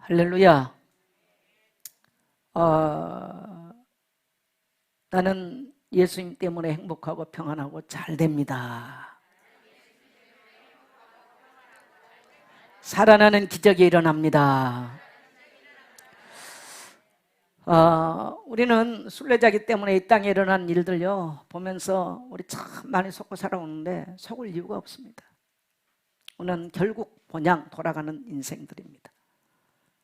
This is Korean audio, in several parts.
할렐루야. 나는 예수님 때문에 행복하고 평안하고 잘 됩니다. 살아나는 기적이 일어납니다. 우리는 순례자기 때문에 이 땅에 일어난 일들요 보면서 우리 참 많이 속고 살아오는데 속을 이유가 없습니다. 우리는 결국 본향 돌아가는 인생들입니다.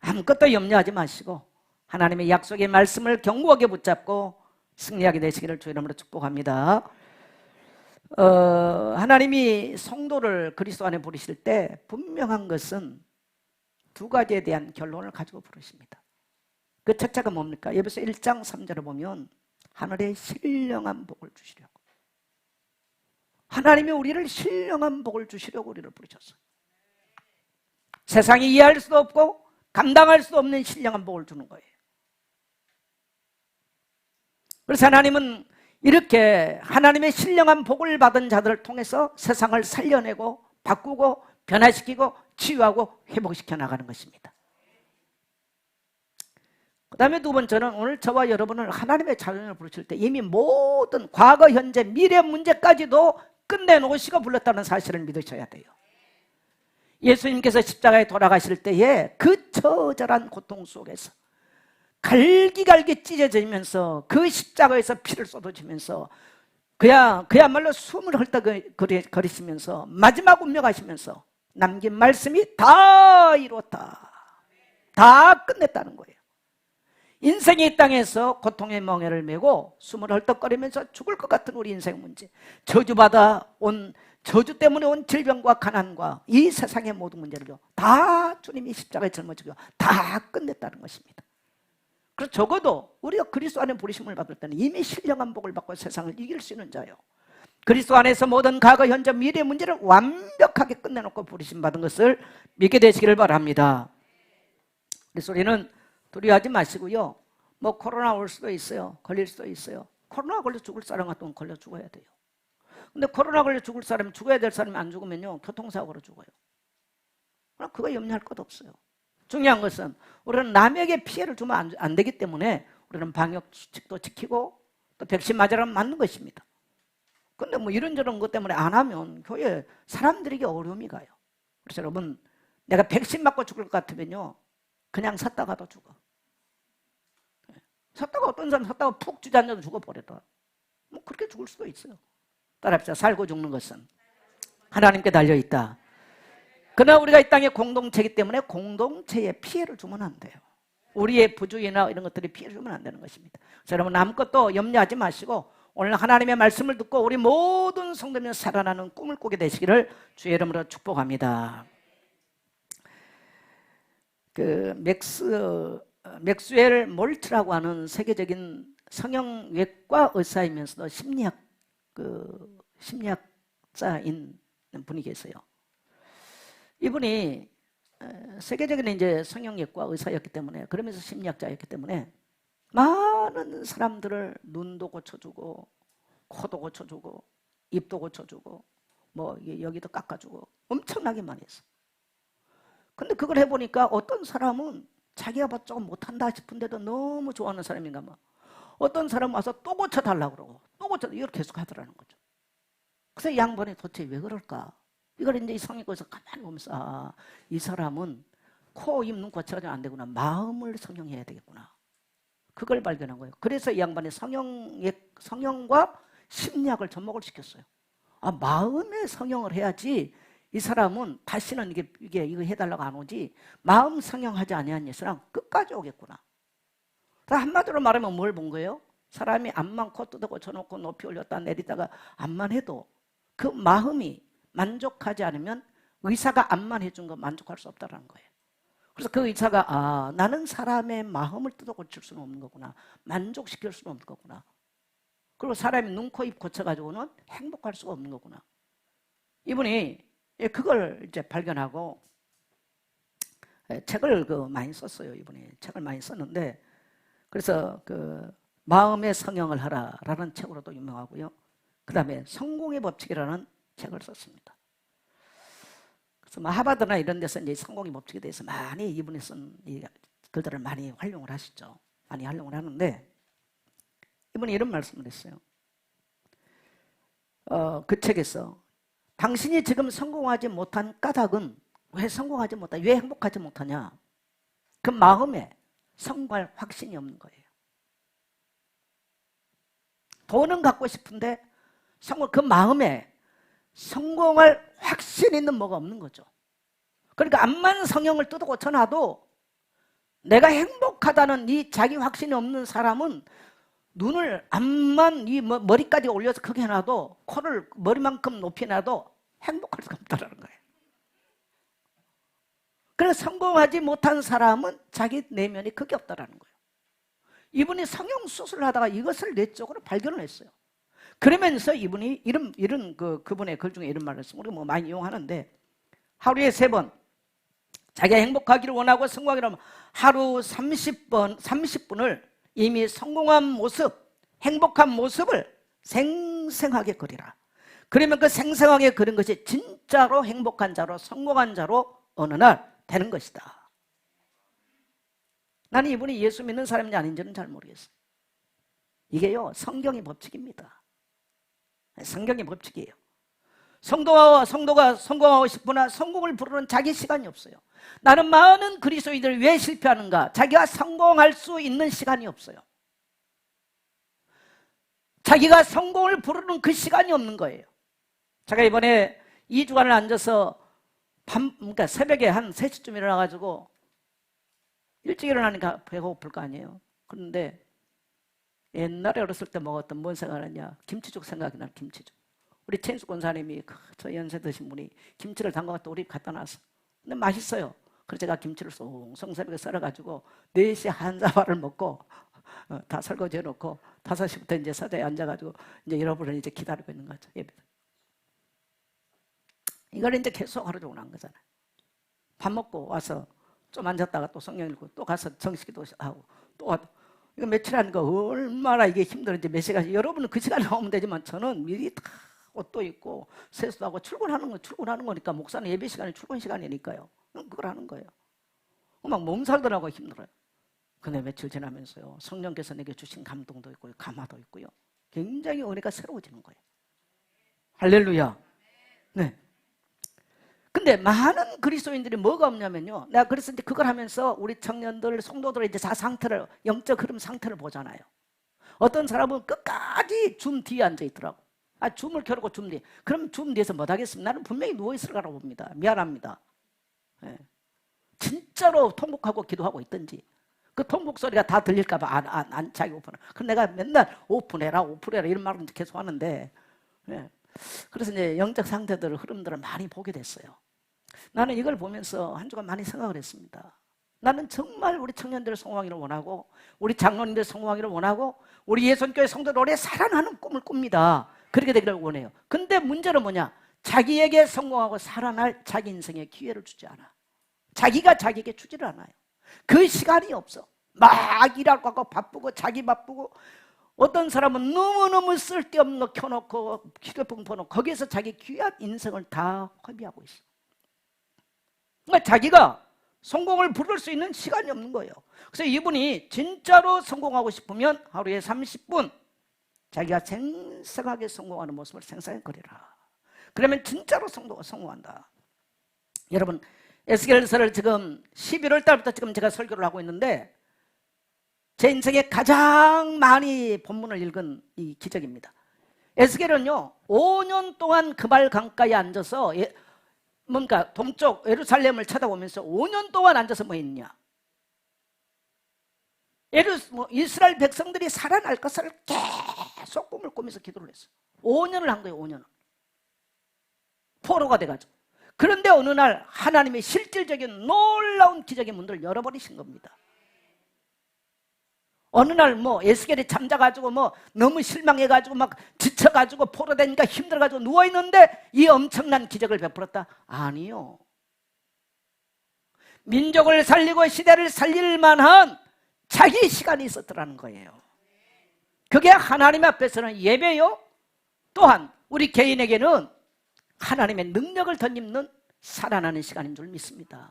아무것도 염려하지 마시고 하나님의 약속의 말씀을 견고하게 붙잡고 승리하게 되시기를 주 이름으로 축복합니다. 하나님이 성도를 그리스도 안에 부르실 때 분명한 것은 두 가지에 대한 결론을 가지고 부르십니다. 그 첫째가 뭡니까? 에베소 1장 3절을 보면 하늘의 신령한 복을 주시려고, 하나님이 우리를 신령한 복을 주시려고 우리를 부르셨어요. 세상이 이해할 수도 없고 감당할 수 없는 신령한 복을 주는 거예요. 그래서 하나님은 이렇게 하나님의 신령한 복을 받은 자들을 통해서 세상을 살려내고 바꾸고 변화시키고 치유하고 회복시켜 나가는 것입니다. 그 다음에 두 번째는 오늘 저와 여러분을 하나님의 자녀를 부르실 때 이미 모든 과거, 현재, 미래 문제까지도 끝내놓으시고 불렀다는 사실을 믿으셔야 돼요. 예수님께서 십자가에 돌아가실 때에 그 처절한 고통 속에서 갈기갈기 찢어지면서 그 십자가에서 피를 쏟아지면서 그야말로 숨을 헐떡거리시면서 마지막 운명하시면서 남긴 말씀이 다 이뤘다, 다 끝냈다는 거예요. 인생이 이 땅에서 고통의 멍에를 메고 숨을 헐떡거리면서 죽을 것 같은 우리 인생 문제, 저주 때문에 온 질병과 가난과 이 세상의 모든 문제를 다 주님이 십자가에 짊어지고 다 끝냈다는 것입니다. 그래서 적어도 우리가 그리스도 안에 부르심을 받을 때는 이미 신령한 복을 받고 세상을 이길 수 있는 자요, 그리스도 안에서 모든 과거, 현재, 미래 문제를 완벽하게 끝내놓고 부르심 받은 것을 믿게 되시기를 바랍니다. 그래서 우리는 두려워하지 마시고요, 뭐 코로나 올 수도 있어요, 걸릴 수도 있어요. 코로나 걸려 죽을 사람 같으면 걸려 죽어야 돼요. 근데 코로나 걸려 죽을 사람이, 죽어야 될 사람이 안 죽으면요 교통사고로 죽어요. 그거 염려할 것 없어요. 중요한 것은 우리는 남에게 피해를 주면 안 되기 때문에 우리는 방역 수칙도 지키고 또 백신 맞으라면 맞는 것입니다. 근데 뭐 이런저런 것 때문에 안 하면 교회 사람들에게 어려움이 가요. 그래서 여러분, 내가 백신 맞고 죽을 것 같으면요 그냥 섰다가도 죽어. 섰다가 어떤 사람 섰다가 푹 주저앉아도 죽어버리더라. 뭐 그렇게 죽을 수도 있어요. 따라합시다. 살고 죽는 것은 하나님께 달려있다. 그러나 우리가 이 땅의 공동체이기 때문에 공동체에 피해를 주면 안 돼요. 우리의 부주의나 이런 것들이 피해를 주면 안 되는 것입니다. 그래서 여러분, 아무것도 염려하지 마시고 오늘 하나님의 말씀을 듣고 우리 모든 성도면 살아나는 꿈을 꾸게 되시기를 주의 이름으로 축복합니다. 그 맥스웰 몰트라고 하는 세계적인 성형외과 의사이면서도 심리학자인 분이 계세요. 이분이 세계적인 이제 성형외과 의사였기 때문에, 그러면서 심리학자였기 때문에 많은 사람들을 눈도 고쳐주고 코도 고쳐주고 입도 고쳐주고 뭐 여기도 깎아주고 엄청나게 많이 했어. 근데 그걸 해보니까 어떤 사람은 자기가 조금 못한다 싶은데도 너무 좋아하는 사람인가 봐. 어떤 사람 와서 또 고쳐달라고 그러고 또 고쳐달라고 이걸 계속 하더라는 거죠. 그래서 이 양반이 도대체 왜 그럴까? 이걸 이제 이 성형외과에서 가만히 보면서 이 사람은 코, 입, 눈 고쳐가지고 안 되구나, 마음을 성형해야 되겠구나, 그걸 발견한 거예요. 그래서 이 양반이 성형과 심리학을 접목을 시켰어요. 마음의 성형을 해야지 이 사람은 다시는 이거 해달라고 안 오지, 마음 성형하지 아니한 예수랑 끝까지 오겠구나. 한마디로 말하면 뭘 본 거예요? 사람이 앞만 코 뜯어 고쳐놓고 높이 올렸다 내리다가 앞만 해도 그 마음이 만족하지 않으면 의사가 앞만 해준 거 만족할 수 없다는 거예요. 그래서 그 의사가 나는 사람의 마음을 뜯어 고칠 수는 없는 거구나, 만족시킬 수는 없는 거구나, 그리고 사람이 눈, 코, 입 고쳐가지고는 행복할 수가 없는 거구나. 이분이 그걸 이제 발견하고 책을 많이 썼어요. 이분이 책을 많이 썼는데, 그래서 그 마음의 성형을 하라라는 책으로도 유명하고요, 그 다음에 성공의 법칙이라는 책을 썼습니다. 그래서 하버드나 이런 데서 이제 성공의 법칙에 대해서 많이 이분이 쓴 이 글들을 많이 활용을 하시죠. 많이 활용을 하는데 이분이 이런 말씀을 했어요. 그 책에서 당신이 지금 성공하지 못한 까닭은 왜 성공하지 못하냐, 왜 행복하지 못하냐? 그 마음에 성공할 확신이 없는 거예요. 돈은 갖고 싶은데 그 마음에 성공할 확신 있는 뭐가 없는 거죠. 그러니까 암만 성형을 뜯어 고쳐놔도 내가 행복하다는 이 자기 확신이 없는 사람은 눈을 암만 이 머리까지 올려서 크게 해놔도 코를 머리만큼 높이 놔도 행복할 수가 없다는 거예요. 그래서 성공하지 못한 사람은 자기 내면이 크게 없다는 거예요. 이분이 성형 수술을 하다가 이것을 내적으로 발견을 했어요. 그러면서 이분이 그분의 글 중에 이런 말을 했어요. 우리가 뭐 많이 이용하는데 하루에 3번 자기가 행복하기를 원하고 성공하기를 하면 하루 30분을 이미 성공한 모습, 행복한 모습을 생생하게 그리라. 그러면 그 생생하게 그린 것이 진짜로 행복한 자로 성공한 자로 어느 날 되는 것이다. 나는 이분이 예수 믿는 사람인지 아닌지는 잘 모르겠어요. 이게요, 성경의 법칙입니다. 성경의 법칙이에요. 성도가 성공하고 싶으나 성공을 부르는 자기 시간이 없어요. 나는 많은 그리스도인들이 왜 실패하는가? 자기가 성공할 수 있는 시간이 없어요. 자기가 성공을 부르는 그 시간이 없는 거예요. 제가 이번에 2주간을 앉아서 그러니까 새벽에 한 3시쯤 일어나가지고 일찍 일어나니까 배가 고플 거 아니에요. 그런데 옛날에 어렸을 때 먹었던 뭔 생각을 하냐? 김치죽 생각이 나. 김치죽. 우리 최인수 권사님이 저 연세 드신 분이 김치를 담가갖다 우리 갖다 놨어. 근데 맛있어요. 그래서 제가 김치를 송송 새벽에 썰어가지고 4시에 한 사발을 먹고 다 설거지 해놓고 5시부터 이제 서재에 앉아가지고 이제 여러분을 이제 기다리고 있는 거죠. 예배. 이걸 이제 계속 하루 종일 한 거잖아요. 밥 먹고 와서 좀 앉았다가 또 성경 읽고 또 가서 정식기도 하고 또 이거 며칠 하는 거 얼마나 이게 힘들은지 몇 시간씩. 여러분은 그 시간에 나오면 되지만 저는 미리 다 옷도 입고 세수도 하고 출근하는 거니까 목사는 예배 시간이 출근 시간이니까요. 그걸 하는 거예요. 막 몸살들하고 힘들어요. 근데 며칠 지나면서요, 성령께서 내게 주신 감동도 있고요, 감화도 있고요, 굉장히 은혜가 새로워지는 거예요. 할렐루야. 네. 근데 많은 그리스도인들이 뭐가 없냐면요, 내가 그래서 이제 그걸 하면서 우리 청년들, 성도들의 이제 상태를, 영적 흐름 상태를 보잖아요. 어떤 사람은 끝까지 줌 뒤에 앉아 있더라고. 줌을 켜놓고 줌 뒤에. 그럼 줌 뒤에서 못 하겠습니다. 나는 분명히 누워있을 거라고 봅니다. 미안합니다. 네. 진짜로 통곡하고 기도하고 있든지 그 통곡 소리가 다 들릴까봐 안 자기 오픈해. 그럼 내가 맨날 오픈해라 이런 말을 계속 하는데, 네. 그래서 이제 영적 상태들, 흐름들을 많이 보게 됐어요. 나는 이걸 보면서 한 주간 많이 생각을 했습니다. 나는 정말 우리 청년들을 성공하기를 원하고 우리 장로님들 성공하기를 원하고 우리 예선교회 성도들 오래 살아나는 꿈을 꿉니다. 그렇게 되기를 원해요. 근데 문제는 뭐냐? 자기에게 성공하고 살아날 자기 인생에 기회를 주지 않아. 자기가 자기에게 주지를 않아요. 그 시간이 없어. 막 일하고 하고 바쁘고 자기 바쁘고, 어떤 사람은 너무너무 쓸데없는 거 켜놓고 휴대폰 보놓고 거기에서 자기 귀한 인생을 다 허비하고 있어. 그러니까 자기가 성공을 부를 수 있는 시간이 없는 거예요. 그래서 이분이 진짜로 성공하고 싶으면 하루에 30분 자기가 생생하게 성공하는 모습을 생생하게 그리라. 그러면 진짜로 성공한다. 여러분, 에스겔서를 지금 11월 달부터 지금 제가 설교를 하고 있는데 제 인생에 가장 많이 본문을 읽은 이 기적입니다. 에스겔은요 5년 동안 그발 강가에 앉아서 뭔가 동쪽 예루살렘을 쳐다보면서 5년 동안 앉아서 뭐 했냐? 이스라엘 백성들이 살아날 것을 계속 꿈을 꾸면서 기도를 했어요. 5년을 한 거예요. 5년을. 포로가 돼가지고. 그런데 어느 날 하나님의 실질적인 놀라운 기적의 문들을 열어버리신 겁니다. 어느 날 에스겔이 잠자가지고 너무 실망해가지고 막 지쳐가지고 포로되니까 힘들어가지고 누워있는데 이 엄청난 기적을 베풀었다? 아니요. 민족을 살리고 시대를 살릴 만한 자기 시간이 있었더라는 거예요. 그게 하나님 앞에서는 예배요, 또한 우리 개인에게는 하나님의 능력을 덧입는 살아나는 시간인 줄 믿습니다.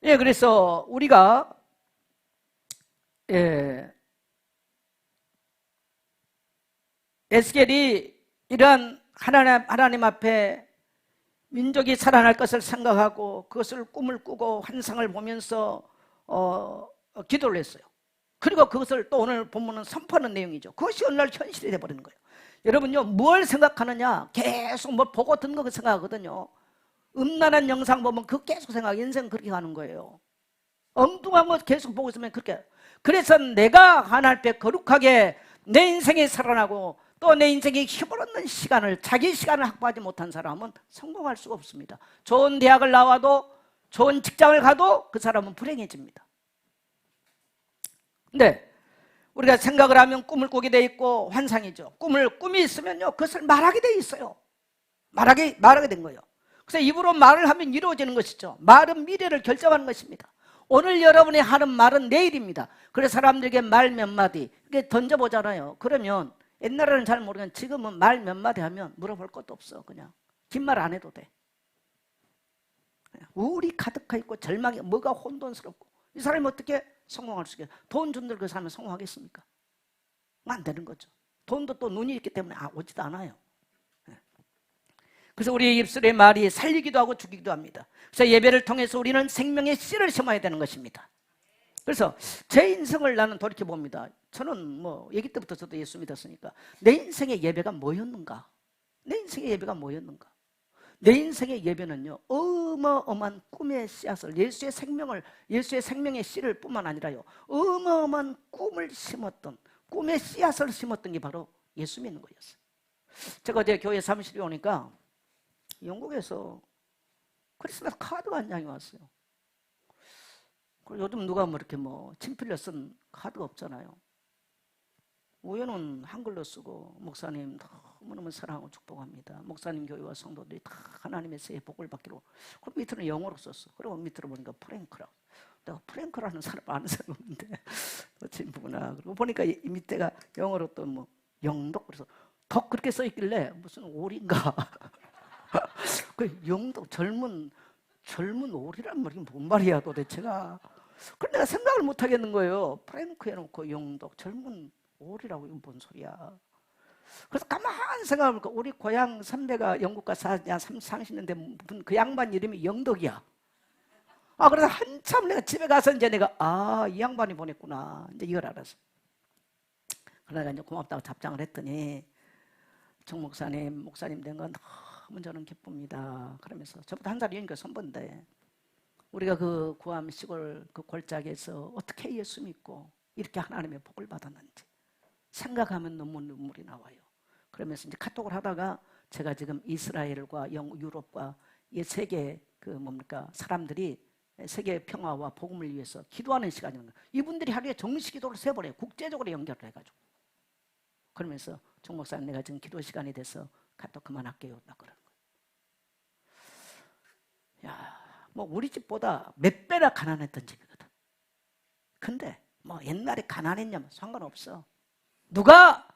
예, 그래서 우리가 에스겔이 이러한 하나님 앞에 민족이 살아날 것을 생각하고 그것을 꿈을 꾸고 환상을 보면서 기도를 했어요. 그리고 그것을 또 오늘 본문은 선포하는 내용이죠. 그것이 오늘날 현실이 돼버리는 거예요. 여러분요, 뭘 생각하느냐, 계속 뭐 보고 듣는 거 생각하거든요. 음란한 영상 보면 그거 계속 생각, 인생 그렇게 가는 거예요. 엉뚱한 거 계속 보고 있으면 그렇게. 그래서 내가 하나님 앞에 거룩하게 내 인생이 살아나고 또 내 인생에 힘을 얻는 시간을, 자기 시간을 확보하지 못한 사람은 성공할 수가 없습니다. 좋은 대학을 나와도, 좋은 직장을 가도 그 사람은 불행해집니다. 근데 우리가 생각을 하면 꿈을 꾸게 돼 있고, 환상이죠. 꿈이 있으면요, 그것을 말하게 돼 있어요. 말하게 된 거예요. 그래서 입으로 말을 하면 이루어지는 것이죠. 말은 미래를 결정하는 것입니다. 오늘 여러분이 하는 말은 내일입니다. 그래서 사람들에게 말 몇 마디 이렇게 던져보잖아요. 그러면 옛날에는 잘 모르겠는데 지금은 말 몇 마디 하면 물어볼 것도 없어. 그냥 긴 말 안 해도 돼. 우울이 가득하 있고 절망이, 뭐가 혼돈스럽고, 이 사람이 어떻게 성공할 수 있겠어요? 돈 준들 그 사람이 성공하겠습니까? 안 되는 거죠. 돈도 또 눈이 있기 때문에 오지도 않아요. 그래서 우리의 입술의 말이 살리기도 하고 죽이기도 합니다. 그래서 예배를 통해서 우리는 생명의 씨를 심어야 되는 것입니다. 그래서 제 인생을 나는 돌이켜봅니다. 저는 뭐 아기 때부터 저도 예수 믿었으니까 내 인생의 예배가 뭐였는가? 내 인생의 예배가 뭐였는가? 내 인생의 예배는요, 어마어마한 꿈의 씨앗을, 예수의 생명의 씨를 뿐만 아니라요, 어마어마한 꿈을 심었던, 꿈의 씨앗을 심었던 게 바로 예수 믿는 거였어요. 제가 어제 교회 사무실에 오니까 영국에서 크리스마스 카드가 한 장이 왔어요. 요즘 누가 뭐 이렇게 뭐 친필로 쓴 카드가 없잖아요. 우연은 한글로 쓰고, 목사님 너무너무 사랑하고 축복합니다. 목사님 교회와 성도들이 다 하나님의 새해 복을 받기로. 그럼 밑으로는 영어로 썼어. 그리고 밑으로 보니까 프랭크라고. 내가 프랭크라는 사람 아는 사람 없는데 친구구나. 그리고 보니까 이 밑에가 영어로 또 뭐 영덕, 그래서 덕 그렇게 써 있길래 무슨 오리인가. 그 영덕, 젊은 오리란 말이 뭔 말이야 도대체가. 그런데 내가 생각을 못 하겠는 거예요. 프랭크 해놓고 영덕, 젊은 오리라고, 이건 뭔 소리야. 그래서 가만히 생각해보니까 우리 고향 선배가 영국 가서 30년대 그 양반 이름이 영덕이야. 그래서 한참 내가 집에 가서 이제 내가 이 양반이 보냈구나, 이제 이걸 알았어. 그러다가 이제 고맙다고 답장을 했더니, 정 목사님 된 건 너무 저는 기쁩니다. 그러면서 저보다 한 살 연이니까 선배인데, 우리가 그 구암 시골 그 골짜기에서 어떻게 예수 믿고 이렇게 하나님의 복을 받았는지 생각하면 너무 눈물이 나와요. 그러면서 이제 카톡을 하다가 제가 지금 이스라엘과 유럽과 이 세계 사람들이 세계 평화와 복음을 위해서 기도하는 시간이거든요. 이분들이 하루에 정식 기도를 3번 해요. 국제적으로 연결을 해가지고. 그러면서 정 목사님, 내가 지금 기도 시간이 돼서 카톡 그만할게요. 딱 그러는 거예요. 야, 뭐 우리 집보다 몇 배나 가난했던 집이거든. 근데 뭐 옛날에 가난했냐면 상관없어. 누가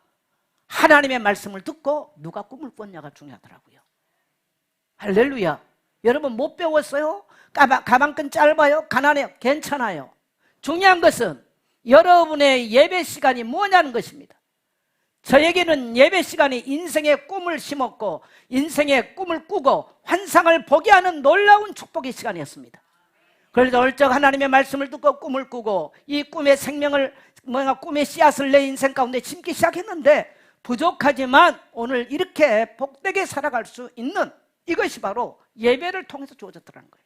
하나님의 말씀을 듣고 누가 꿈을 꿨냐가 중요하더라고요. 할렐루야. 여러분 못 배웠어요? 가방끈 짧아요? 가난해요? 괜찮아요. 중요한 것은 여러분의 예배 시간이 뭐냐는 것입니다. 저에게는 예배 시간이 인생의 꿈을 심었고, 인생의 꿈을 꾸고 환상을 보게 하는 놀라운 축복의 시간이었습니다. 그래서 얼쩍 하나님의 말씀을 듣고 꿈을 꾸고 이 꿈의 꿈의 씨앗을 내 인생 가운데 심기 시작했는데, 부족하지만 오늘 이렇게 복되게 살아갈 수 있는 이것이 바로 예배를 통해서 주어졌더라는 거예요.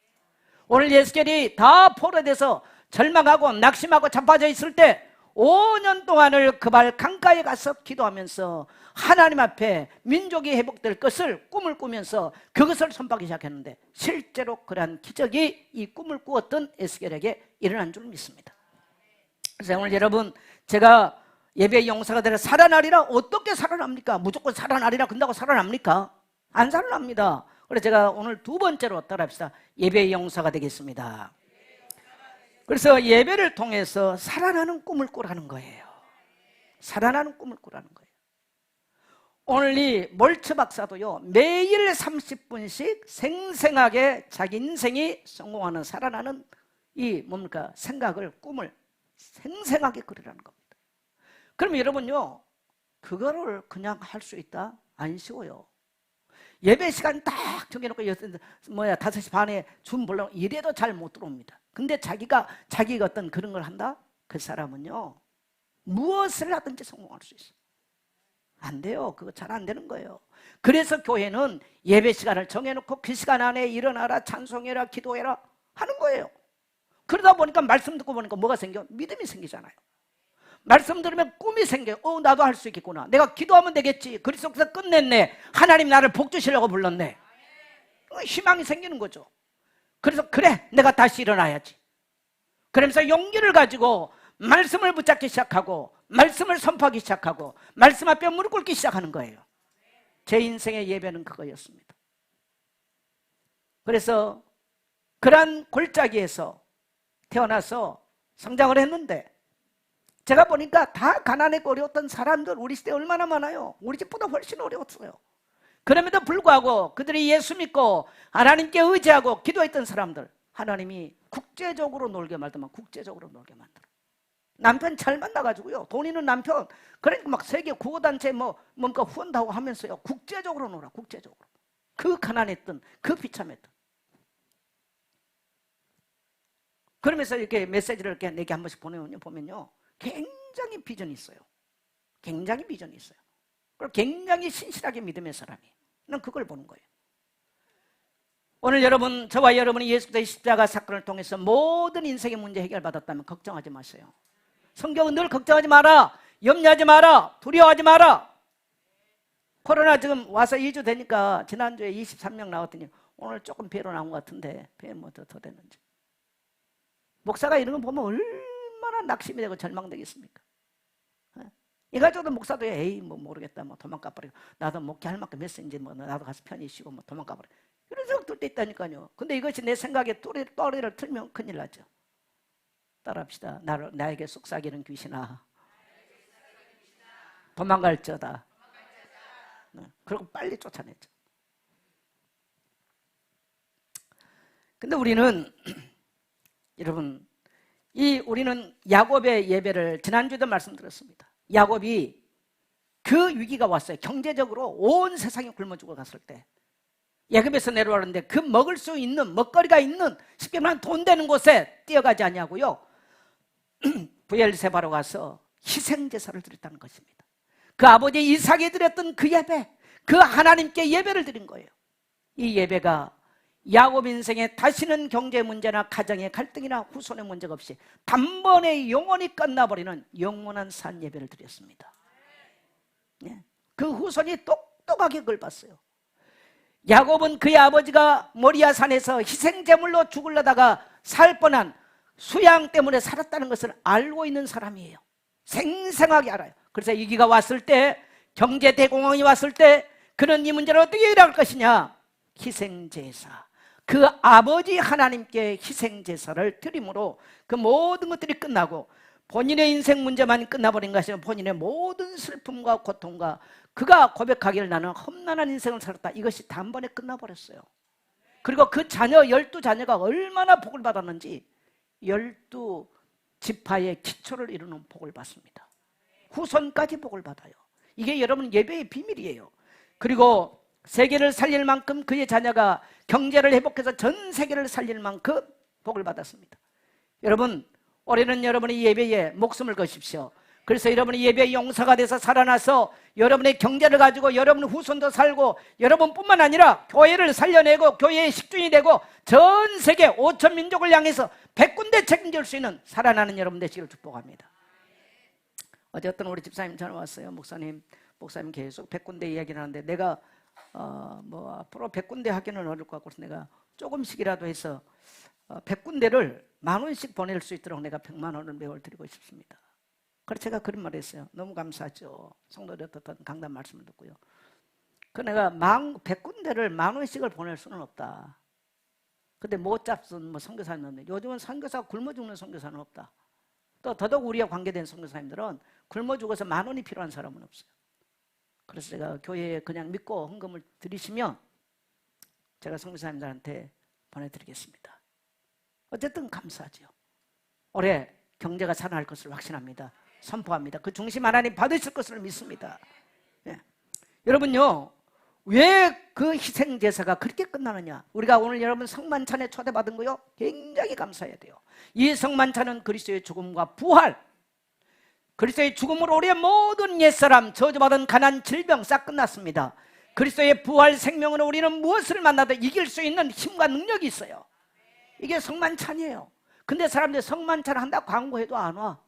오늘 에스겔이 다 포로돼서 절망하고 낙심하고 자빠져 있을 때 5년 동안을 그 발 강가에 가서 기도하면서 하나님 앞에 민족이 회복될 것을 꿈을 꾸면서 그것을 선포하기 시작했는데, 실제로 그러한 기적이 이 꿈을 꾸었던 에스겔에게 일어난 줄 믿습니다. 그래서 오늘 여러분, 제가 예배의 용사가 되려 살아나리라. 어떻게 살아납니까? 무조건 살아나리라 근다고 살아납니까? 안 살아납니다. 그래서 제가 오늘 2번째로 따라합시다. 예배의 용사가 되겠습니다. 그래서 예배를 통해서 살아나는 꿈을 꾸라는 거예요. 살아나는 꿈을 꾸라는 거예요. 오늘 이 몰츠 박사도요, 매일 30분씩 생생하게 자기 인생이 성공하는, 살아나는 이 뭡니까? 생각을, 꿈을 생생하게 그리라는 겁니다. 그러면 여러분요, 그거를 그냥 할 수 있다? 안 쉬워요. 예배 시간 딱 정해놓고 5시 반에 줌 보려고 이래도 잘 못 들어옵니다. 근데 자기가 어떤 그런 걸 한다? 그 사람은요, 무엇을 하든지 성공할 수 있어요. 안 돼요. 그거 잘 안 되는 거예요. 그래서 교회는 예배 시간을 정해놓고 그 시간 안에 일어나라, 찬송해라, 기도해라 하는 거예요. 그러다 보니까 말씀 듣고 보니까 뭐가 생겨? 믿음이 생기잖아요. 말씀 들으면 꿈이 생겨요. 나도 할 수 있겠구나. 내가 기도하면 되겠지. 그리스도께서 끝냈네. 하나님 나를 복 주시려고 불렀네. 희망이 생기는 거죠. 그래서 그래, 내가 다시 일어나야지. 그러면서 용기를 가지고 말씀을 붙잡기 시작하고, 말씀을 선포하기 시작하고, 말씀 앞에 무릎 꿇기 시작하는 거예요. 제 인생의 예배는 그거였습니다. 그래서 그러한 골짜기에서 태어나서 성장을 했는데, 제가 보니까 다 가난했고 어려웠던 사람들 우리 시대에 얼마나 많아요. 우리 집보다 훨씬 어려웠어요. 그럼에도 불구하고 그들이 예수 믿고 하나님께 의지하고 기도했던 사람들, 하나님이 국제적으로 놀게 만들면 국제적으로 놀게 만들어. 남편 잘 만나가지고요, 돈 있는 남편, 그러니까 막 세계 구호단체 뭔가 후원도 하고 하면서요, 국제적으로 놀아. 국제적으로. 그 가난했던, 그 비참했던. 그러면서 이렇게 메시지를 이렇게 내게 한 번씩 보면요, 굉장히 비전이 있어요. 굉장히 비전이 있어요. 그리고 굉장히 신실하게 믿음의 사람이에요. 난 그걸 보는 거예요. 오늘 여러분, 저와 여러분이 예수 그리스도의 십자가 사건을 통해서 모든 인생의 문제 해결받았다면 걱정하지 마세요. 성경은 늘 걱정하지 마라, 염려하지 마라, 두려워하지 마라. 코로나 지금 와서 2주 되니까 지난주에 23명 나왔더니 오늘 조금 배로 나온 것 같은데, 배 뭐 더 됐는지. 목사가 이런 거 보면 얼마나 낙심이 되고 절망되겠습니까? 이 가지고도 목사도 에이 뭐 모르겠다, 뭐 도망가 버리고, 나도 목회할 만큼 했으니 뭐 나도 가서 편히 쉬고 뭐 도망가 버리고, 이런 생각 들 때 있다니까요. 근데 이것이 내 생각에 또리를 틀면 큰일 나죠. 따라합시다. 나에게 속삭이는 귀신아, 도망갈저다. 그리고 빨리 쫓아내죠. 근데 우리는 여러분, 우리는 야곱의 예배를 지난주에도 말씀드렸습니다. 야곱이 그 위기가 왔어요. 경제적으로 온 세상이 굶어 죽어 갔을 때 애굽에서 내려오는데 그 먹을 수 있는, 먹거리가 있는, 쉽게 말하면 돈 되는 곳에 뛰어가지 아니하고요, 브엘세바로 가서 희생제사를 드렸다는 것입니다. 그 아버지 이삭이 드렸던 그 예배, 그 하나님께 예배를 드린 거예요. 이 예배가 야곱 인생에 다시는 경제 문제나 가정의 갈등이나 후손의 문제가 없이 단번에 영원히 끝나버리는 영원한 산 예배를 드렸습니다. 그 후손이 똑똑하게 그걸 봤어요. 야곱은 그의 아버지가 모리아 산에서 희생제물로 죽으려다가 살 뻔한 수양 때문에 살았다는 것을 알고 있는 사람이에요. 생생하게 알아요. 그래서 위기가 왔을 때, 경제 대공황이 왔을 때 그는 이 문제를 어떻게 해결할 것이냐? 희생제사, 그 아버지 하나님께 희생제사를 드림으로 그 모든 것들이 끝나고 본인의 인생 문제만 끝나버린 것이 아니라 본인의 모든 슬픔과 고통과 그가 고백하기를 나는 험난한 인생을 살았다, 이것이 단번에 끝나버렸어요. 그리고 그 자녀, 12자녀가 얼마나 복을 받았는지 12지파의 기초를 이루는 복을 받습니다. 후손까지 복을 받아요. 이게 여러분 예배의 비밀이에요. 그리고 세계를 살릴 만큼 그의 자녀가 경제를 회복해서 전 세계를 살릴 만큼 복을 받았습니다. 여러분, 올해는 여러분의 예배에 목숨을 거십시오. 그래서 여러분이 예배의 용사가 돼서 살아나서 여러분의 경제를 가지고 여러분 후손도 살고, 여러분뿐만 아니라 교회를 살려내고 교회의 식중이 되고 전 세계 5천 민족을 향해서 100군데 책임질 수 있는 살아나는 여러분 되시기를 축복합니다. 어제 어떤 우리 집사님 전화 왔어요. 목사님 계속 100군데 이야기를 하는데 내가 앞으로 100군데 하기는 어려울 것 같고, 내가 조금씩이라도 해서 100군데를 10,000원씩 보낼 수 있도록 내가 100만 원을 매월 드리고 싶습니다. 그래서 제가 그런 말을 했어요. 너무 감사하죠. 성도들 어떤 강단 말씀을 듣고요. 그 내가 100군데를 10,000원씩을 보낼 수는 없다. 근데 못 잡순 선교사는 없는데, 요즘은 선교사가 굶어 죽는 선교사는 없다. 또 더더욱 우리와 관계된 선교사님들은 굶어 죽어서 10,000원이 필요한 사람은 없어요. 그래서 제가 교회에 그냥 믿고 헌금을 드리시면 제가 선교사님들한테 보내드리겠습니다. 어쨌든 감사하죠. 올해 경제가 살아날 것을 확신합니다. 선포합니다. 그 중심 하나님 받으실 것을 믿습니다. 예. 여러분요, 왜 그 희생제사가 그렇게 끝나느냐? 우리가 오늘 여러분 성만찬에 초대받은 거요, 굉장히 감사해야 돼요. 이 성만찬은 그리스도의 죽음과 부활, 그리스도의 죽음으로 우리의 모든 옛사람, 저주받은 가난, 질병 싹 끝났습니다. 그리스도의 부활 생명으로 우리는 무엇을 만나도 이길 수 있는 힘과 능력이 있어요. 이게 성만찬이에요. 근데 사람들이 성만찬 한다고 광고해도 안 와.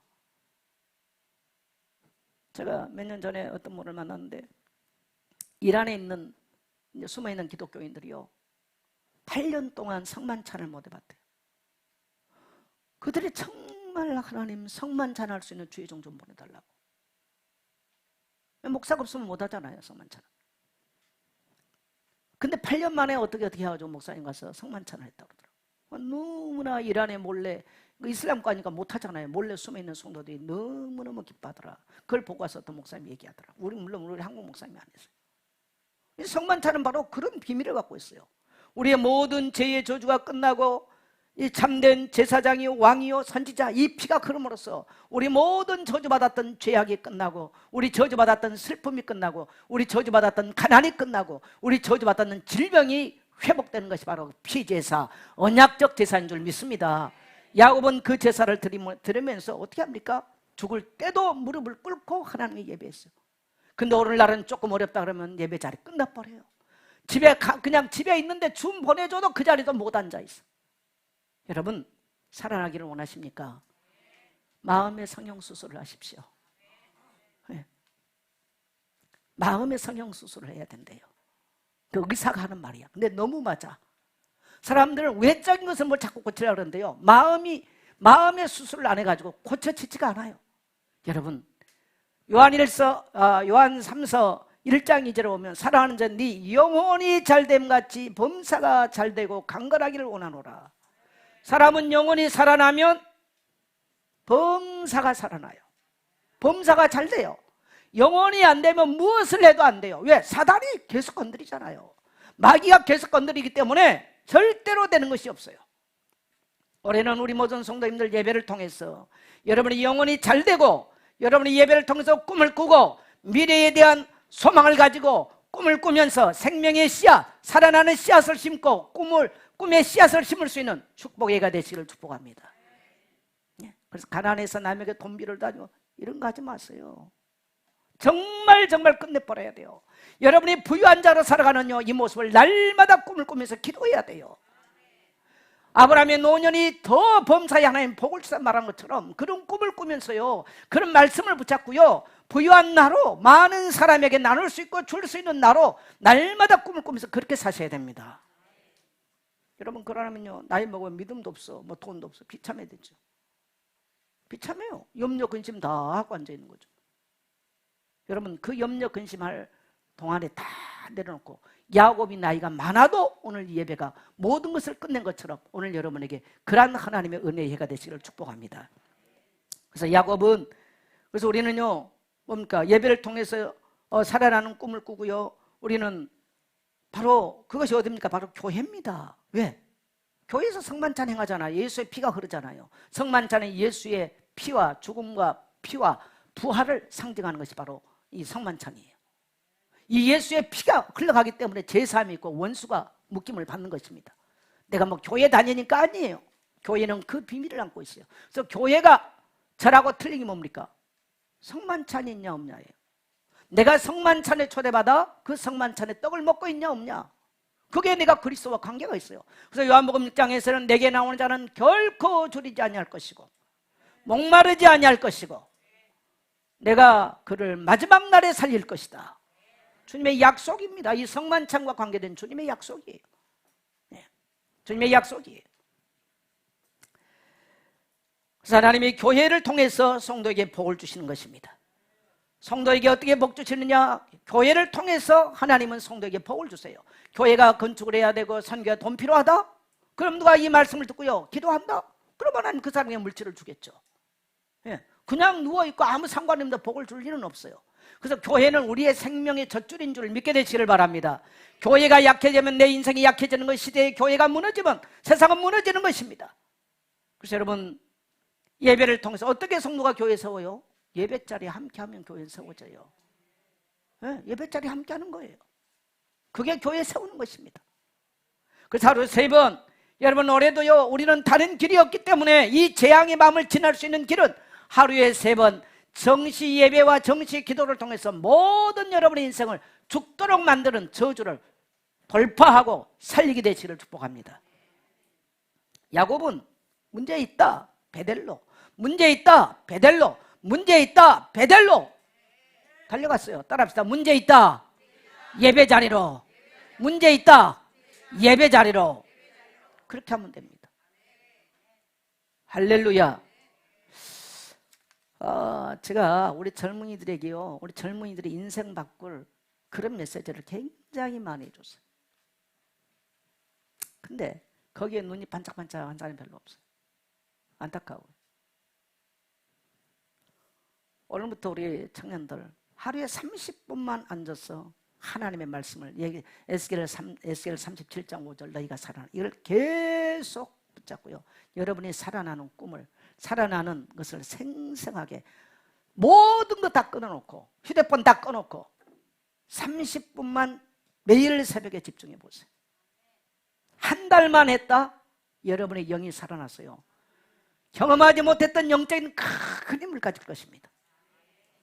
제가 몇 년 전에 어떤 분을 만났는데 이란에 있는 숨어있는 기독교인들이요, 8년 동안 성만찬을 못 해봤대요. 그들이 정말 하나님 성만찬 할 수 있는 주의종 좀 보내달라고. 목사가 없으면 못 하잖아요, 성만찬은. 근데 8년 만에 어떻게 해가지고 목사님 가서 성만찬을 했다고 그러더라고요. 너무나 이란에 몰래, 이슬람과니까 못 하잖아요. 몰래 숨어있는 성도들이 너무너무 기뻐하더라. 그걸 보고 와서 어떤 목사님이 얘기하더라. 물론 우리 한국 목사님이 안 했어요. 성만찬은 바로 그런 비밀을 갖고 있어요. 우리의 모든 죄의 저주가 끝나고 이 참된 제사장이요 왕이요 선지자, 이 피가 흐름으로써 우리 모든 저주받았던 죄악이 끝나고, 우리 저주받았던 슬픔이 끝나고, 우리 저주받았던 가난이 끝나고, 우리 저주받았던 질병이 회복되는 것이 바로 피제사, 언약적 제사인 줄 믿습니다. 야곱은 그 제사를 드리면서 어떻게 합니까? 죽을 때도 무릎을 꿇고 하나님께 예배했어요. 근데 오늘날은 조금 어렵다 그러면 예배 자리 끝나버려요. 그냥 집에 있는데 줌 보내줘도 그 자리도 못 앉아있어. 여러분, 살아나기를 원하십니까? 마음의 성형수술을 하십시오. 네. 마음의 성형수술을 해야 된대요. 그 의사가 하는 말이야. 근데 너무 맞아. 사람들은 외적인 것을 뭘 자꾸 고치려고 그러는데요, 마음의 수술을 안 해가지고 고쳐지지가 않아요. 여러분, 요한 3서 1장 2절에 보면 사랑하는 자 네 영혼이 잘됨 같이 범사가 잘되고 강건하기를 원하노라. 사람은 영혼이 살아나면 범사가 살아나요. 범사가 잘 돼요. 영혼이 안 되면 무엇을 해도 안 돼요. 왜? 사단이 계속 건드리잖아요. 마귀가 계속 건드리기 때문에 절대로 되는 것이 없어요. 올해는 우리 모든 성도님들 예배를 통해서 여러분의 영혼이 잘 되고, 여러분의 예배를 통해서 꿈을 꾸고 미래에 대한 소망을 가지고 꿈을 꾸면서 생명의 씨앗, 살아나는 씨앗을 심고 꿈의 씨앗을 심을 수 있는 축복의 해가 되시기를 축복합니다. 그래서 가난해서 남에게 돈 빌을 다니고 이런 거 하지 마세요. 정말 끝내버려야 돼요. 여러분이 부유한 자로 살아가는 이 모습을 날마다 꿈을 꾸면서 기도해야 돼요. 아브라함의 노년이 더 범사에 하나님 복을 주사 말한 것처럼 그런 꿈을 꾸면서요, 그런 말씀을 붙잡고요, 부유한 나로 많은 사람에게 나눌 수 있고 줄 수 있는 나로 날마다 꿈을 꾸면서 그렇게 사셔야 됩니다. 여러분, 그러면요, 나이 먹으면 믿음도 없어, 뭐 돈도 없어, 비참해 되죠. 비참해요. 염려 근심 다 하고 앉아 있는 거죠. 여러분, 그 염려 근심할 동안에 다 내려놓고, 야곱이 나이가 많아도 오늘 이 예배가 모든 것을 끝낸 것처럼 오늘 여러분에게 그러한 하나님의 은혜의 해가 되시기를 축복합니다. 그래서 야곱은, 그래서 우리는요, 뭡니까? 예배를 통해서 살아나는 꿈을 꾸고요, 우리는 바로 그것이 어디입니까? 바로 교회입니다. 왜? 교회에서 성만찬 행하잖아요. 예수의 피가 흐르잖아요. 성만찬은 예수의 피와 죽음과 피와 부활을 상징하는 것이 바로 이 성만찬이에요. 이 예수의 피가 흘러가기 때문에 제사함이 있고 원수가 묶임을 받는 것입니다. 내가 뭐 교회 다니니까 아니에요. 교회는 그 비밀을 안고 있어요. 그래서 교회가 절하고 틀린 게 뭡니까? 성만찬이 있냐 없냐예요. 내가 성만찬에 초대받아 그 성만찬에 떡을 먹고 있냐 없냐, 그게 내가 그리스도와 관계가 있어요. 그래서 요한복음 6장에서는 내게 나오는 자는 결코 줄이지 아니할 것이고 목마르지 아니할 것이고 내가 그를 마지막 날에 살릴 것이다. 주님의 약속입니다. 이 성만찬과 관계된 주님의 약속이에요. 네. 주님의 약속이에요. 그래서 하나님이 교회를 통해서 성도에게 복을 주시는 것입니다. 성도에게 어떻게 복 주시느냐? 교회를 통해서 하나님은 성도에게 복을 주세요. 교회가 건축을 해야 되고 선교가 돈 필요하다? 그럼 누가 이 말씀을 듣고요, 기도한다? 그러면 하나님 그 사람에게 물질을 주겠죠. 예. 그냥 누워있고 아무 상관없는데 복을 줄 일은 없어요. 그래서 교회는 우리의 생명의 젖줄인 줄 믿게 되시기를 바랍니다. 교회가 약해지면 내 인생이 약해지는 것, 시대의 교회가 무너지면 세상은 무너지는 것입니다. 그래서 여러분, 예배를 통해서 어떻게 성도가 교회 세워요? 예배 자리 함께하면 교회 세워져요. 네, 예배 자리 함께하는 거예요. 그게 교회 세우는 것입니다. 그래서 하루에 3번, 여러분 올해도요, 우리는 다른 길이 없기 때문에 이 재앙의 마음을 지날 수 있는 길은 하루에 3번 정시 예배와 정시 기도를 통해서 모든 여러분의 인생을 죽도록 만드는 저주를 돌파하고 살리게 되시기를 축복합니다. 야곱은 문제 있다, 베델로. 문제 있다, 베델로. 문제 있다, 베델로. 달려갔어요. 따라합시다. 문제 있다, 예배 자리로. 문제 있다, 예배 자리로. 그렇게 하면 됩니다. 할렐루야. 제가 우리 젊은이들에게요, 우리 젊은이들의 인생 바꿀 그런 메시지를 굉장히 많이 해줬어요. 근데 거기에 눈이 반짝반짝한 사람이 별로 없어요. 안타까워요. 오늘부터 우리 청년들 하루에 30분만 앉아서 하나님의 말씀을 에스겔 37장 5절 너희가 살아나, 이걸 계속 붙잡고요, 여러분이 살아나는 꿈을, 살아나는 것을 생생하게 모든 거 다 끊어놓고, 휴대폰 다 꺼놓고 30분만 매일 새벽에 집중해 보세요. 한 달만 했다, 여러분의 영이 살아났어요. 경험하지 못했던 영적인 큰 힘을 가질 것입니다.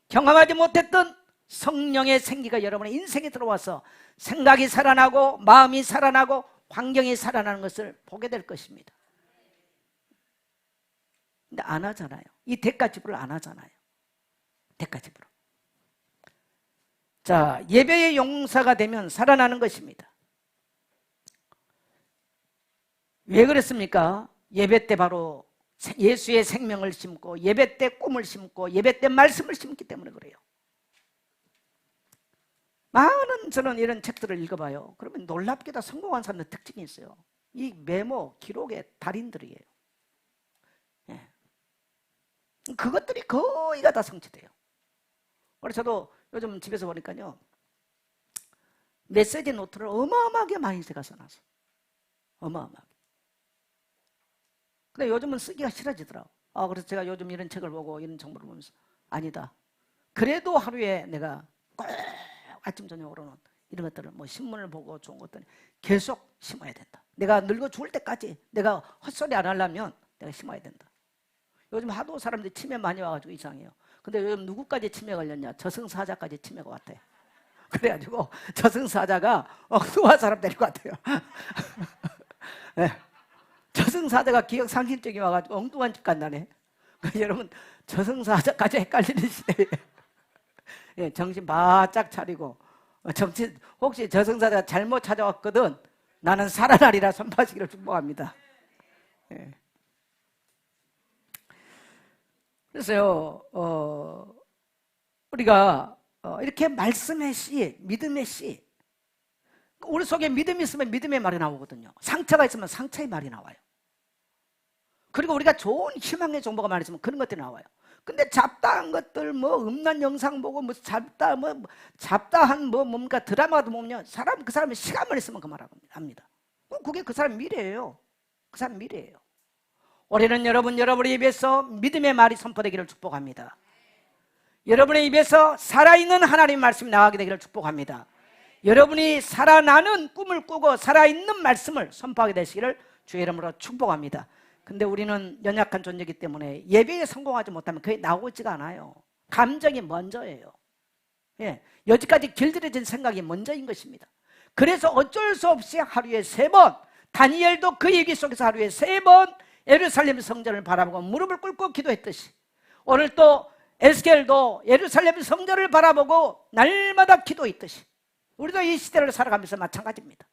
경험하지 못했던 성령의 생기가 여러분의 인생에 들어와서 생각이 살아나고 마음이 살아나고 환경이 살아나는 것을 보게 될 것입니다. 근데 안 하잖아요. 이 대가집을 안 하잖아요. 대가집으로. 자, 예배의 용사가 되면 살아나는 것입니다. 왜 그랬습니까? 예배 때 바로 예수의 생명을 심고, 예배 때 꿈을 심고, 예배 때 말씀을 심기 때문에 그래요. 많은 저는 이런 책들을 읽어봐요. 그러면 놀랍게도 성공한 사람들 특징이 있어요. 이 메모, 기록의 달인들이에요. 예. 그것들이 거의가 다 성취돼요. 그래서 저도 요즘 집에서 보니까요, 메시지 노트를 어마어마하게 많이 제가 써놨어. 어마어마하게. 근데 요즘은 쓰기가 싫어지더라고. 그래서 제가 요즘 이런 책을 보고 이런 정보를 보면서 아니다. 그래도 하루에 내가 꼭 아침 저녁으로는 이런 것들을 뭐 신문을 보고 좋은 것들을 계속 심어야 된다. 내가 늙어 죽을 때까지 내가 헛소리 안 하려면 내가 심어야 된다. 요즘 하도 사람들이 치매 많이 와가지고 이상해요. 근데 요즘 누구까지 치매 걸렸냐? 저승사자까지 치매가 왔대요. 그래가지고 저승사자가 엉뚱한 사람 될 것 같아요. 네. 저승사자가 기억상실증이 와가지고 엉뚱한 집 간다네. 여러분, 저승사자까지 헷갈리는 시대에 예, 정신 바짝 차리고, 혹시 저승사자가 잘못 찾아왔거든 나는 살아나리라 선포하시기를 축복합니다. 예. 그래서요, 우리가 이렇게 말씀의 씨, 믿음의 씨, 우리 속에 믿음이 있으면 믿음의 말이 나오거든요. 상처가 있으면 상처의 말이 나와요. 그리고 우리가 좋은 희망의 정보가 많이 있으면 그런 것들이 나와요. 근데 잡다한 것들, 뭐 음란 영상 보고 뭐 잡다한 뭐 뭔가 드라마도 보면 그 사람이 시간만 있으면 그 말을 합니다. 그게 그 사람 미래예요. 그 사람 미래예요. 올해는 여러분의 입에서 믿음의 말이 선포되기를 축복합니다. 여러분의 입에서 살아있는 하나님의 말씀이 나가게 되기를 축복합니다. 여러분이 살아나는 꿈을 꾸고 살아있는 말씀을 선포하게 되시기를 주의 이름으로 축복합니다. 근데 우리는 연약한 존재이기 때문에 예배에 성공하지 못하면 그게 나오지가 않아요. 감정이 먼저예요. 예, 여지까지 길들여진 생각이 먼저인 것입니다. 그래서 어쩔 수 없이 하루에 3번, 다니엘도 그 얘기 속에서 하루에 3번 예루살렘 성전을 바라보고 무릎을 꿇고 기도했듯이, 오늘 또 에스겔도 예루살렘 성전을 바라보고 날마다 기도했듯이 우리도 이 시대를 살아가면서 마찬가지입니다.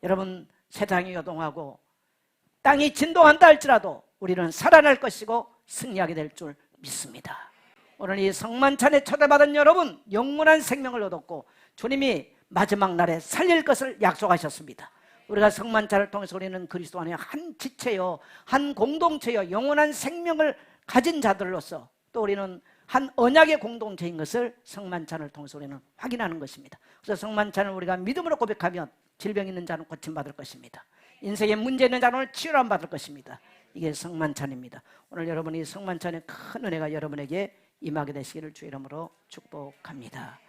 여러분, 세상이 요동하고 땅이 진동한다 할지라도 우리는 살아날 것이고 승리하게 될 줄 믿습니다. 오늘 이 성만찬에 초대받은 여러분, 영원한 생명을 얻었고 주님이 마지막 날에 살릴 것을 약속하셨습니다. 우리가 성만찬을 통해서 우리는 그리스도 안에 한 지체요, 한 공동체요, 영원한 생명을 가진 자들로서 또 우리는 한 언약의 공동체인 것을 성만찬을 통해서 우리는 확인하는 것입니다. 그래서 성만찬을 우리가 믿음으로 고백하면 질병 있는 자는 고침받을 것입니다. 인생에 문제 있는 자는 치유를 받을 것입니다. 이게 성만찬입니다. 오늘 여러분이 성만찬의 큰 은혜가 여러분에게 임하게 되시기를 주 이름으로 축복합니다.